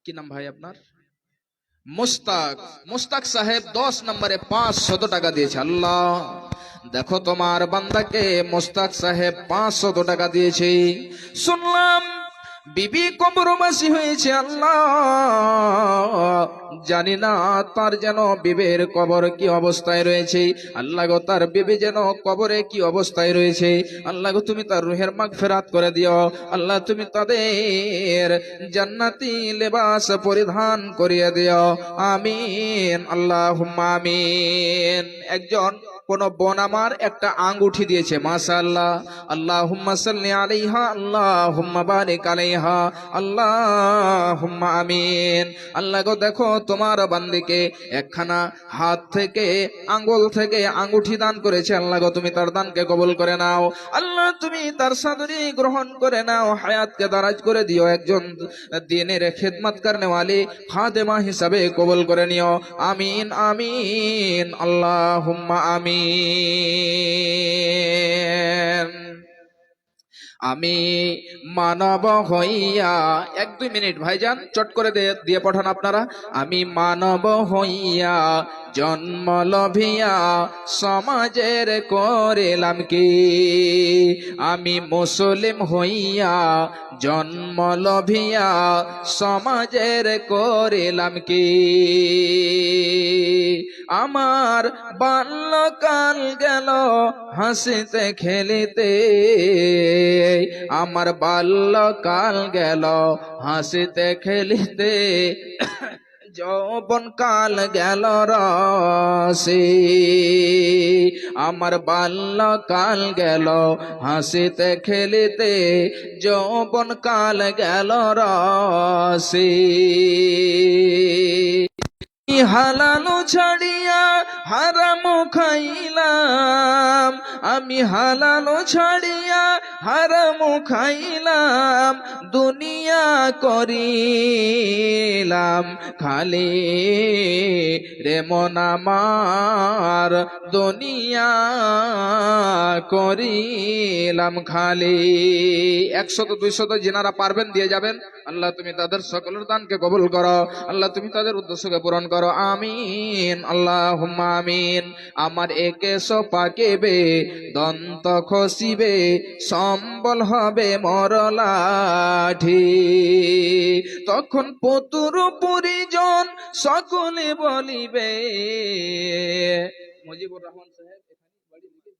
কি নাম ভাই আপনার? মুস্তাক সাহেব 10 নম্বরে 500 টাকা দিয়েছে। আল্লাহ দেখো তোমার বান্দাকে মুস্তাক সাহেব 500 টাকা দিয়েছে। শুনলাম বিবি কবরবাসী হয়েছে, আল্লাহ জানি না তার যেন বিবের কবর কি অবস্থায় রয়েছে। আল্লাহ গো তার বিবি যেন কবরে কি অবস্থায় রয়েছে। আল্লাহ গো তুমি তার রুহের মাগফিরাত করে দিও। আল্লাহ তুমি তাদের জান্নাতি লেবাস পরিধান করিয়ে দিও। আমিন আল্লাহুম্মা আমিন। একজন কোন বোন আমার একটা আঙ্গুঠি দিয়েছে, মাশাআল্লাহ। আল্লাহুম্মা সাল্লি আলাইহা, আল্লাহুম্মা বারিক আলাইহা, আল্লাহুম্মা আমিন। আল্লাহ গো দেখো তোমার বান্দিকে একখানা হাত থেকে আঙ্গুল থেকে আঙ্গুঠি দান করেছে। আল্লাহ গো তুমি তার দানকে কবুল করে নাও। আল্লাহ তুমি তার সাদরি গ্রহণ করে নাও, হায়াতকে দারাজ করে দিও। একজন দ্বীনের খিদমত করনে वाली খাদেমা হিসাবে কবুল করে নিও। আমিন আমিন আল্লাহুম্মা আমিন। আমি মানব হইয়া, 1-2 মিনিট ভাইজান চট করে দিয়ে পাঠান আপনারা। আমি মানব হইয়া জন্ম লভিয়া সমাজের করিলাম কি, আমি মুসলিম হইয়া জন্ম লভিয়া সমাজের করিলাম কি। আমার বাল্যকাল গেল হাসিতে খেলিতে, আমার বাল্যকাল গেল হাসিতে খেলিতে, যৌবন কাল গেল রসে। আমার বাল্যকাল গেল হাসিতে খেলিতে, যৌবন কাল গেল রসে। হালালো ছাড়িয়া হারামো খাইলাম, আমি হালালো ছাড়িয়া হারামো খাইলাম, দুনিয়া করিলাম খালি রে মন আমার, দুনিয়া করিলাম খালি। 100-200 যেনারা পারবেন দিয়ে যাবেন। আল্লাহ তুমি তাদের সকলের দানকে কবুল করো। আল্লাহ তুমি তাদের উদ্দেশ্যকে পূরণ করো। আমিন আল্লাহুম্মা আমিন। আমার একেশ পাকিবে, দন্ত খসিবে, সম্বল হবে মরলাঠি, তখন পুতুর পরিজন সকলে বলিবে। মুজিবুর রহমান সাহেব এখানে বাড়ি দিকে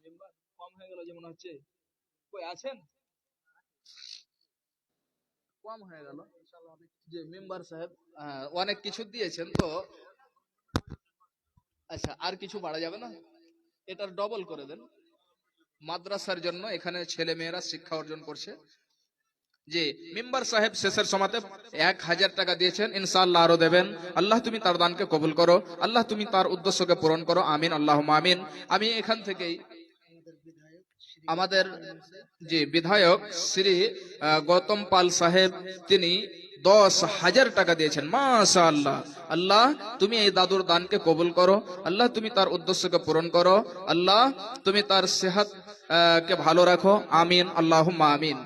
মেম্বার কম হয়ে গেল যে মনে হচ্ছে, কই আছেন? কম হয়ে গেল যে মেম্বার সাহেব অনেক কিছু দিয়েছেন তো। আচ্ছা আর কিছু বাড়া যাবে না, এটার ডবল করে দেন। মাদ্রাসার জন্য এখানে ছেলে মেয়েরা শিক্ষা অর্জন করছে। যে মেম্বার সাহেব শেষের সময়তে 1000 টাকা দিয়েছেন, ইনশাআল্লাহ আরো দেবেন। আল্লাহ তুমি তার দানকে কবুল করো। আল্লাহ তুমি তার উদ্দেশ্যকে পূরণ করো। আমিন আল্লাহুম্মা আমিন। আমি এখান থেকেই আমাদের যে বিধায়ক শ্রী গৌতম পাল সাহেব, তিনি 10,000 টাকা দিয়েছেন, মাশাআল্লাহ। আল্লাহ তুমি এই দাদুর দানকে কবুল করো। আল্লাহ তুমি তার উদ্দেশ্যকে পূরণ করো। আল্লাহ তুমি তার সেহাত কে ভালো রাখো। আমিন আল্লাহুম্মা আমিন।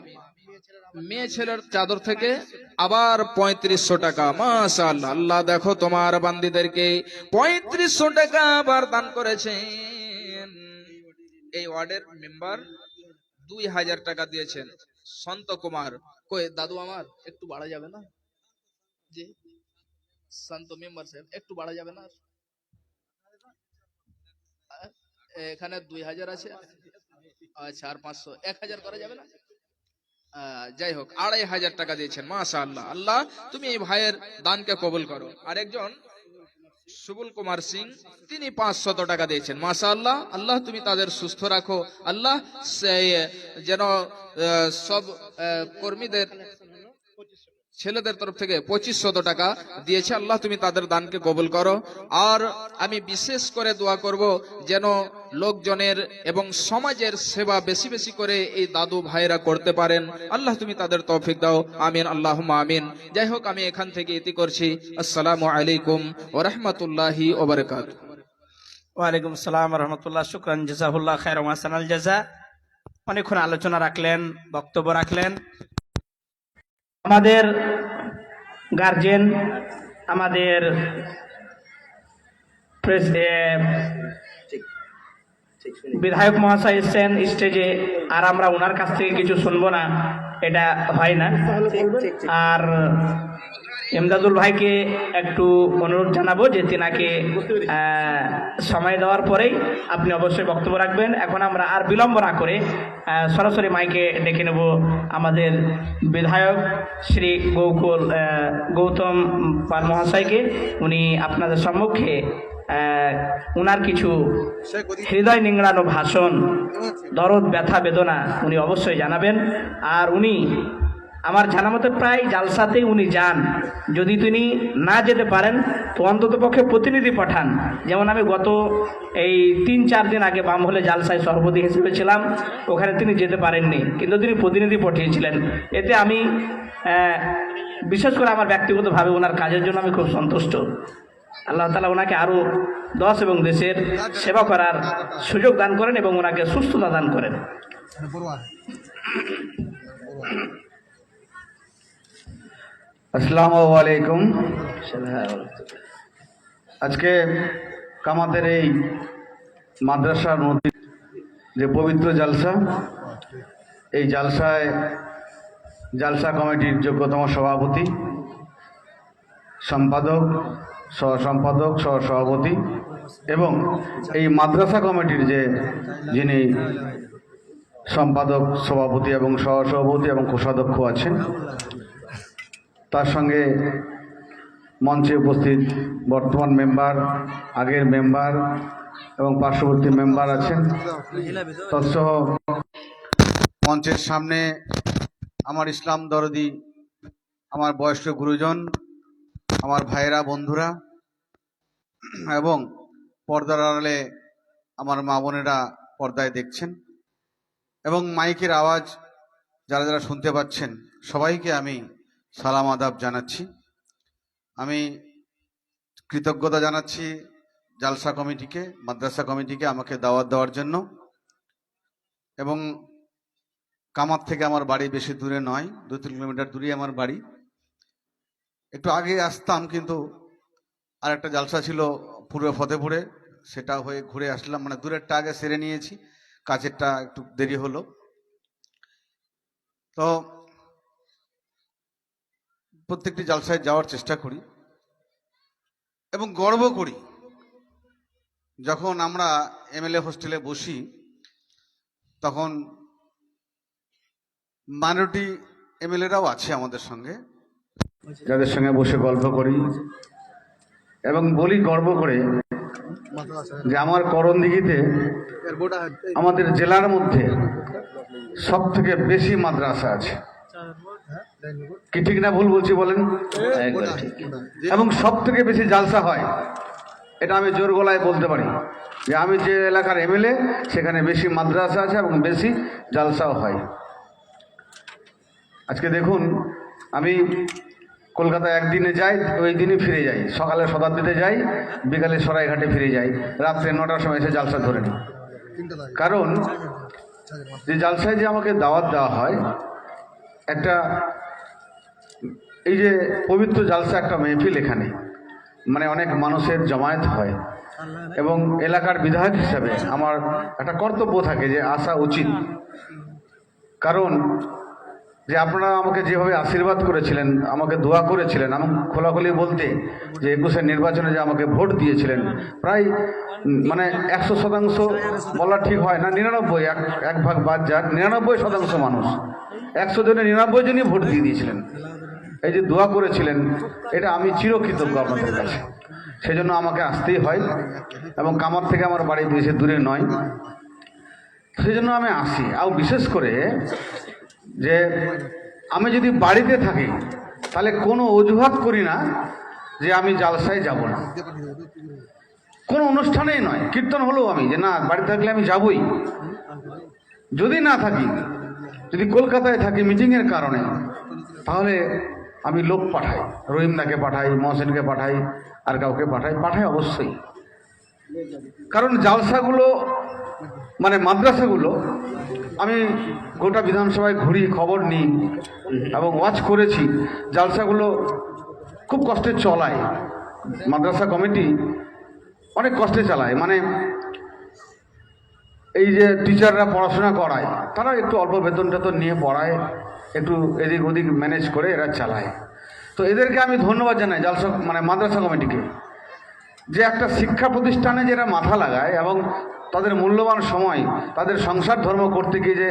মেয়ে ছেলের চাদর থেকে আবার 3500 টাকা, মাশাআল্লাহ। আল্লাহ দেখো তোমার বান্দীদেরকে 3500 টাকা আবার দান করেছেন। এই ওয়ার্ডের মেম্বার 2000 টাকা দিয়েছেন, সন্ত কুমার। কই দাদু আমার একটু বাড়া যাবে না? জি সন্ত মেম্বার সাহেব একটু বাড়া যাবে না? এখানে 2000 আছে, আচ্ছা আর 500, 1000 করা যাবে না? যাই হোক 2500 টাকা দিয়েছেন, মাশাআল্লাহ। আল্লাহ তুমি এই ভাইয়ের দানকে কবুল করো। আরেকজন সুবুল কুমার সিং, তিনি 500 টাকা দিয়েছেন, মাশাআল্লাহ। আল্লাহ তুমি তাদের সুস্থ রাখো। আল্লাহ যেন সব কর্মীদের ছেলেদের তরফ থেকে 2500 টাকা দিয়েছে। আল্লাহ তুমি তাদের দানকে কবুল করো। আর আমি বিশেষ করে দোয়া করব যেন লোকজনের এবং সমাজের সেবা বেশি বেশি করে এই দাদু ভাইরা করতে পারেন। আল্লাহ তুমি তাদের তৌফিক দাও। আমিন আল্লাহুম্মা আমিন। যাই হোক আমি এখান থেকে ইতি করছি। আসসালামু আলাইকুম ওয়া রাহমাতুল্লাহি ওয়া বারাকাতুহু। ওয়ালাইকুম আসসালাম ওয়া রাহমাতুল্লাহ। শুকরান, জাযাকুল্লাহ খায়রান ওয়া হাসানাল জাযা। অনেকক্ষণ আলোচনা রাখলেন, বক্তব্য রাখলেন। আমাদের গার্জেন, আমাদের বিধায়ক মহাশয় এসছেন স্টেজে, আর আমরা ওনার কাছ থেকে কিছু শুনবো না, এটা হয় না। আর ইমদাদুল ভাইকে একটু অনুরোধ জানাবো যে তিনাকে সময় দেওয়ার পরেই আপনি অবশ্যই বক্তব্য রাখবেন। এখন আমরা আর বিলম্ব না করে সরাসরি মাইকে ডেকে নেব আমাদের বিধায়ক শ্রী গৌতম পাল মহাশয়কে। উনি আপনাদের সম্মুখে উনার কিছু হৃদয় নিংড়ানো ভাষণ, দরদ ব্যথা বেদনা উনি অবশ্যই জানাবেন। আর উনি আমার জানা মতে প্রায় জালসাতেই উনি যান। যদি তিনি না যেতে পারেন তো অন্তত পক্ষে প্রতিনিধি পাঠান। যেমন আমি গত এই 3-4 দিন আগে বামহলে জালসায় সভাপতি হিসেবে ছিলাম, ওখানে তিনি যেতে পারেননি, কিন্তু তিনি প্রতিনিধি পাঠিয়েছিলেন। এতে আমি বিশেষ করে আমার ব্যক্তিগতভাবে ওনার কাজের জন্য আমি খুব সন্তুষ্ট। আল্লাহ তাআলা ওনাকে আরও দশ এবং দেশের সেবা করার সুযোগ দান করেন এবং ওনাকে সুস্থতা দান করেন। আসসালামু আলাইকুম। আজকে কামাতের এই মাদ্রাসার মধ্যে যে পবিত্র জালসা, এই জালসায় জালসা কমিটির যোগ্যতম সভাপতি, সম্পাদক, সহ-সম্পাদক, সহ-সভাপতি এবং এই মাদ্রাসা কমিটির যিনি সম্পাদক, সভাপতি এবং সহ-সভাপতি এবং কোষাধ্যক্ষ আছেন, তার সঙ্গে মঞ্চে উপস্থিত বর্তমান মেম্বার, আগের মেম্বার এবং পার্শ্ববর্তী মেম্বার আছেন, তৎসহ মঞ্চের সামনে আমার ইসলাম দরদি, আমার বয়স্ক গুরুজন, আমার ভাইয়েরা, বন্ধুরা এবং পর্দার আড়ালে আমার মা বোনেরা পর্দায় দেখছেন এবং মাইকের আওয়াজ যারা যারা শুনতে পাচ্ছেন, সবাইকে আমি সালাম আদাব জানাচ্ছি। আমি কৃতজ্ঞতা জানাচ্ছি জালসা কমিটিকে, মাদ্রাসা কমিটিকে আমাকে দাওয়াত দেওয়ার জন্য। এবং কামাত থেকে আমার বাড়ি বেশি দূরে নয়, 2-3 কিলোমিটার দূরে আমার বাড়ি। একটু আগে আসতাম, কিন্তু আর একটা জালসা ছিল পূর্ব ফতেপুরে, সেটা হয়ে ঘুরে আসলাম। মানে দূরেরটা আগে সেরে নিয়েছি, কাছেরটা একটু দেরি হলো। তো প্রত্যেকটি জালসায় যাওয়ার চেষ্টা করি এবং গর্ব করি যখন আমরা এমএলএ হোস্টেলে বসি, তখন মাইনরিটি এমএলএরাও আছে আমাদের সঙ্গে, যাদের সঙ্গে বসে গল্প করি এবং বলি গর্ব করে যে আমার করণদিঘিতে আমাদের জেলার মধ্যে সব থেকে বেশি মাদ্রাসা আছে। কি ঠিক না ভুল বলছি বলেন? এবং সব থেকে বেশি জালসা হয়, এটা আমি জোর গলায় বলতে পারি যে আমি যে এলাকার এমএলএ সেখানে বেশি মাদ্রাসা আছে এবং বেশি জালসাও হয়। আজকে দেখুন, আমি কলকাতায় একদিনে যাই, ওই দিনই ফিরে যাই। সকালে শতাব্দীতে যাই, বিকালে সরাইঘাটে ফিরে যাই, রাত্রে 9টার সময় এসে জালসা ধরে নিই। কারণ যে জালসায় যে আমাকে দাওয়াত দেওয়া হয়, একটা এই যে পবিত্র জালসা, একটা মেহফিল, এখানে মানে অনেক মানুষের জমায়েত হয় এবং এলাকার বিধায়ক হিসাবে আমার একটা কর্তব্য থাকে যে আসা উচিত। কারণ যে আপনারা আমাকে যেভাবে আশীর্বাদ করেছিলেন, আমাকে দোয়া করেছিলেন, আমি খোলাখুলি বলতে যে 21-এর নির্বাচনে যে আমাকে ভোট দিয়েছিলেন, প্রায় মানে 100% বলা ঠিক হয় না, 99, এক ভাগ বাদ যাক, 99% মানুষ, 100 জনে 99 জনই ভোট দিয়ে দিয়েছিলেন। এই যে দোয়া করেছিলেন, এটা আমি চিরকৃতজ্ঞ আপনাদের কাছে। সেই জন্য আমাকে আসতেই হয় এবং কামার থেকে আমার বাড়ি বেশি দূরে নয়, সেই জন্য আমি আসি। আর বিশেষ করে যে আমি যদি বাড়িতে থাকি তাহলে কোনো অজুহাত করি না যে আমি জালসায় যাব না, কোনো অনুষ্ঠানেই নয়, কীর্তন হলেও আমি যে না, বাড়িতে থাকলে আমি যাবই। যদি না থাকি, যদি কলকাতায় থাকি মিটিংয়ের কারণে, তাহলে আমি লোক পাঠাই, রহিমদাকে পাঠাই, মহসেনকে পাঠাই, আর কাউকে পাঠাই অবশ্যই। কারণ জালসাগুলো মানে মাদ্রাসাগুলো আমি গোটা বিধানসভায় ঘুরি, খবর নিই এবং ওয়াচ করেছি। জালসাগুলো খুব কষ্টে চলায়, মাদ্রাসা কমিটি অনেক কষ্টে চালায়। মানে এই যে টিচাররা পড়াশোনা করায়, তারা একটু অল্প বেতন টেতন নিয়ে পড়ায়, একটু এদিক ওদিক ম্যানেজ করে এরা চালায়। তো এদেরকে আমি ধন্যবাদ জানাই জালসা মানে মাদ্রাসা কমিটিকে, যে একটা শিক্ষা প্রতিষ্ঠানে যারা মাথা লাগায় এবং তাদের মূল্যবান সময় তাদের সংসার ধর্ম করতে গিয়ে যে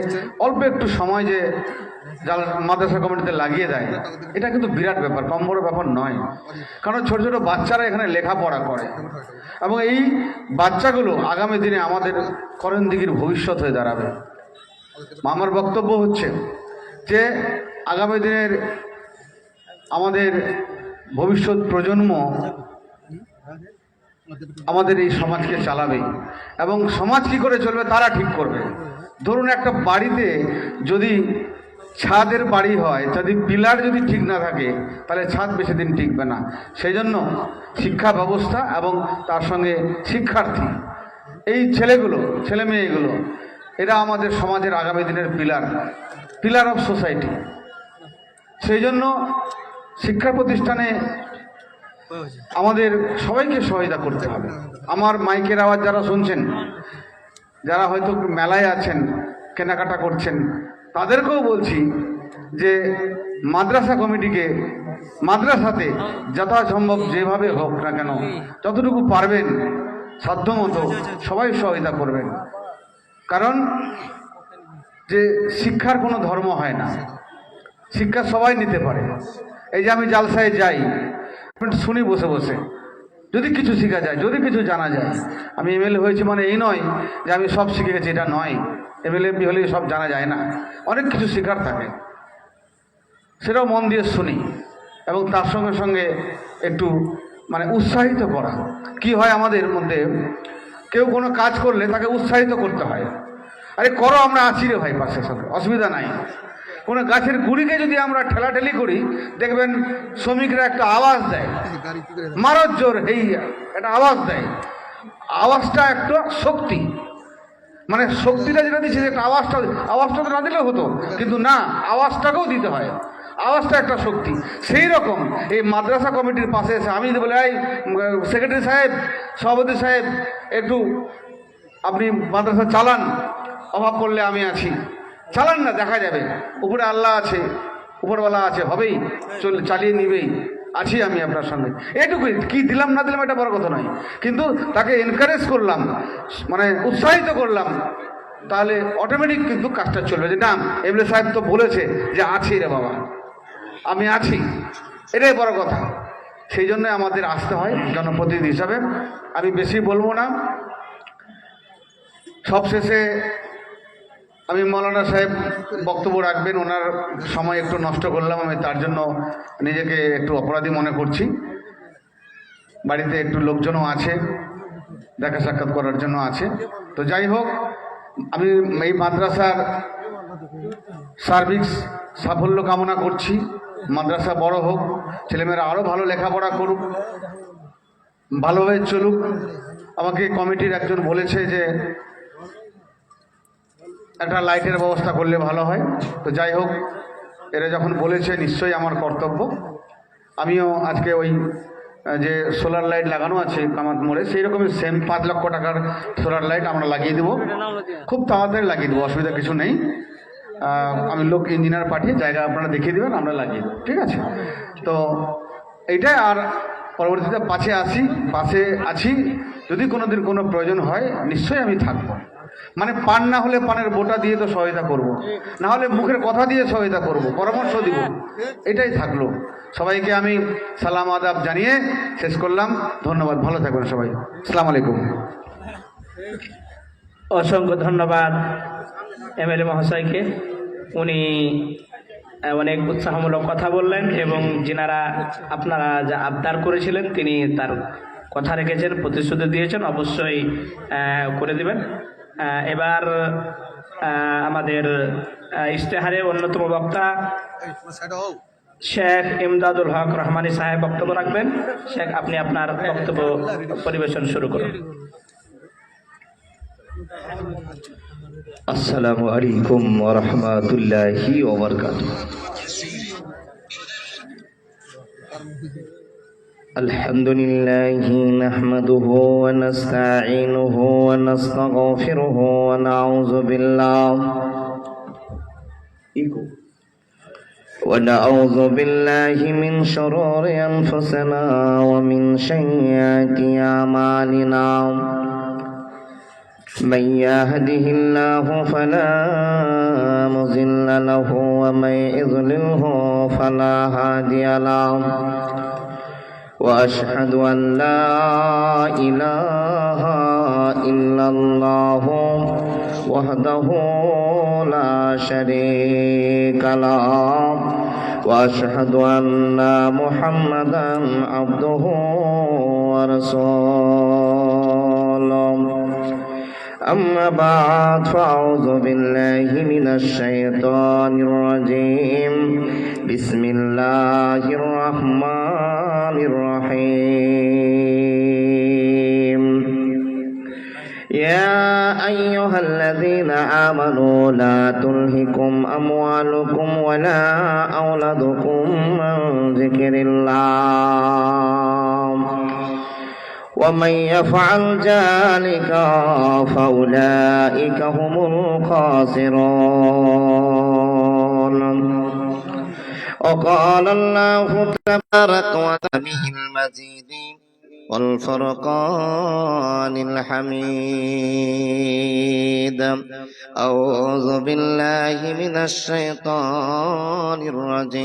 অল্প একটু সময় যে মাদ্রাসা কমিটিতে লাগিয়ে দেয়, এটা কিন্তু বিরাট ব্যাপার, কম বড় ব্যাপার নয়। কারণ ছোট ছোট বাচ্চারা এখানে লেখাপড়া করে এবং এই বাচ্চাগুলো আগামী দিনে আমাদের করণদিঘির ভবিষ্যৎ হয়ে দাঁড়াবে। আমার বক্তব্য হচ্ছে যে আগামী দিনের আমাদের ভবিষ্যৎ প্রজন্ম আমাদের এই সমাজকে চালাবে এবং সমাজ কী করে চলবে তারা ঠিক করবে। ধরুন একটা বাড়িতে যদি ছাদের বাড়ি হয়, যদি পিলার যদি ঠিক না থাকে তাহলে ছাদ বেশি দিন টিকবে না। সেই জন্য শিক্ষা ব্যবস্থা এবং তার সঙ্গে শিক্ষার্থী, এই ছেলেগুলো ছেলে মেয়েগুলো এরা আমাদের সমাজের আগামী দিনের পিলার অফ সোসাইটি। সেই জন্য শিক্ষা প্রতিষ্ঠানে আমাদের সবাইকে সহায়তা করতে হবে। আমার মাইকের আওয়াজ যারা শুনছেন, যারা হয়তো মেলায় আছেন কেনাকাটা করছেন, তাদেরকেও বলছি যে মাদ্রাসা কমিটিকে মাদ্রাসাতে যথাসম্ভব যেভাবে হোক না কেন যতটুকু পারবেন সাধ্যমতো সবাই সহায়তা করবেন। কারণ যে শিক্ষার কোনো ধর্ম হয় না, শিক্ষা সবাই নিতে পারে। এই যে আমি জালসায় যাই, শুনি বসে বসে, যদি কিছু শেখা যায়, যদি কিছু জানা যায়। আমি এমএলএ হয়েছি মানে এই নয় যে আমি সব শিখে গেছি, এটা নয়। এমএলএ এমপি হলে সব জানা যায় না, অনেক কিছু শেখার থাকে, সেটাও মন দিয়ে শুনি এবং তার সঙ্গে সঙ্গে একটু মানে উৎসাহিত করা। কি হয় আমাদের মধ্যে, কেউ কোনো কাজ করলে তাকে উৎসাহিত করতে হয়, আরে করো, আমরা আছি রে ভাই পাশে, সাথে অসুবিধা নাই। কোনো গাছের গুড়িকে যদি আমরা ঠেলাঠেলি করি, দেখবেন শ্রমিকরা একটা আওয়াজ দেয়, মারত জোর এই একটা আওয়াজ দেয়। আওয়াজটা একটা শক্তি, মানে শক্তিটা যেটা দিচ্ছে একটা আওয়াজটা তো না দিলেও হতো, কিন্তু না, আওয়াজটাকেও দিতে হয়, আওয়াজটা একটা শক্তি। সেই রকম এই মাদ্রাসা কমিটির পাশে এসে আমি যদি বলি, এই সেক্রেটারি সাহেব, সভাপতি সাহেব, একটু আপনি মাদ্রাসা চালান, অভাব পড়লে আমি আছি, চালান না, দেখা যাবে উপরে আল্লাহ আছে, উপরওয়ালা আছে, হবেই, চালিয়ে নিবেই, আছি আমি আপনার সঙ্গে। এটুকুই, কি দিলাম না দিলাম এটা বড় কথা নয়, কিন্তু তাকে এনকারেজ করলাম, মানে উৎসাহিত করলাম, তাহলে অটোমেটিক কিন্তু কাজটা চলবে। যে না, এমএলএ সাহেব তো বলেছে যে আছি রে বাবা, আমি আছি, এটাই বড় কথা। সেই জন্য আমাদের আসতে হয় জনপ্রতিনিধি হিসাবে। আমি বেশি বলবো না, সবশেষে আমি মৌলানা সাহেব বক্তব্য রাখবেন, ওনার সময় একটু নষ্ট করলাম, আমি তার জন্য নিজেকে একটু অপরাধী মনে করছি। বাড়িতে একটু লোকজনও আছে, দেখা সাক্ষাৎ করার জন্য আছে। তো যাই হোক, আমি এই মাদ্রাসার সার্বিক সাফল্য কামনা করছি। মাদ্রাসা বড় হোক, ছেলেমেয়েরা আরও ভালো লেখাপড়া করুক, ভালোভাবে চলুক। আমাকে কমিটির একজন বলেছে যে একটা লাইটের ব্যবস্থা করলে ভালো হয়। তো যাই হোক, এরা যখন বলেছে নিশ্চয়ই আমার কর্তব্য। আমিও আজকে ওই যে সোলার লাইট লাগানো আছে কামাত মোড়ে, সেই রকমই সেম 5 লক্ষ টাকার সোলার লাইট আমরা লাগিয়ে দেবো, খুব তাড়াতাড়ি লাগিয়ে দেবো, অসুবিধা কিছু নেই। আমি লোক ইঞ্জিনিয়ার পাঠিয়ে জায়গা আপনারা দেখিয়ে দেবেন, আমরা লাগিয়ে দেবো, ঠিক আছে? তো এইটাই। আর পরবর্তীতে পাশে আছি, যদি কোনোদিন কোনো প্রয়োজন হয় নিশ্চয়ই আমি থাকবো। মানে পান না হলে পানের বোটা দিয়ে তো সহায়তা করব, না হলে মুখের কথা দিয়ে সহায়তা করব, পরামর্শ দিব, এটাই থাকলো। সবাইকে আমি সালাম আদাব জানিয়ে শেষ করলাম। ধন্যবাদ, ভালো থাকবেন সবাই। আসসালামু আলাইকুম। অসংখ্য ধন্যবাদ এমএলএ মহাশয়কে। উনি অনেক উৎসাহমূলক কথা বললেন এবং যিনারা আপনারা যা আবদার করেছিলেন তিনি তার কথা রেখেছেন, প্রতিশ্রুতি দিয়েছেন, অবশ্যই করে দিবেন। এবার আমাদের ইশতেহারে অন্যতম বক্তা শেখ ইমদাদুল হক রহমানী সাহেব বক্তব্য রাখবেন। শেখ, আপনি আপনার বক্তব্য পরিবেশন শুরু করুন। আসসালামু আলাইকুম ওয়া রাহমাতুল্লাহি ওয়া বারাকাতুহু। আলহামদুলিল্লাহি নাহমাদুহু ওয়া নাস্তাঈনুহু ওয়া নাস্তাগফিরুহু ওয়া নাউযু বিল্লাহি ونعوذ بالله من شرور أنفسنا ومن سيئات أعمالنا من يهده الله فلا مضل له ومن يضلله فلا هادي له وأشهد أن لا إله إلا الله وحده لا شريك له وأشهد أن محمدا عبده ورسوله أما بعد فأعوذ بالله من الشيطان الرجيم بسم الله الرحمن الرحيم يا أيها الذين آمنوا لا تلهكم أموالكم ولا أولادكم عن ذكر الله ومن يفعل ذلك فأولئك هم الخاسرون وقال الله تبارك وتعالى المجيد والفرقان الحميد أعوذ بالله من الشيطان الرجيم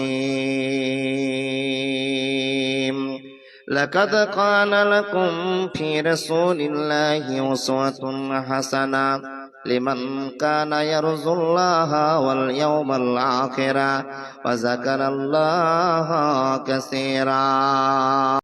لقد كان لكم في رسول الله أسوة حسنة لمن كان يرجو الله واليوم الآخر وذكر الله كثيرا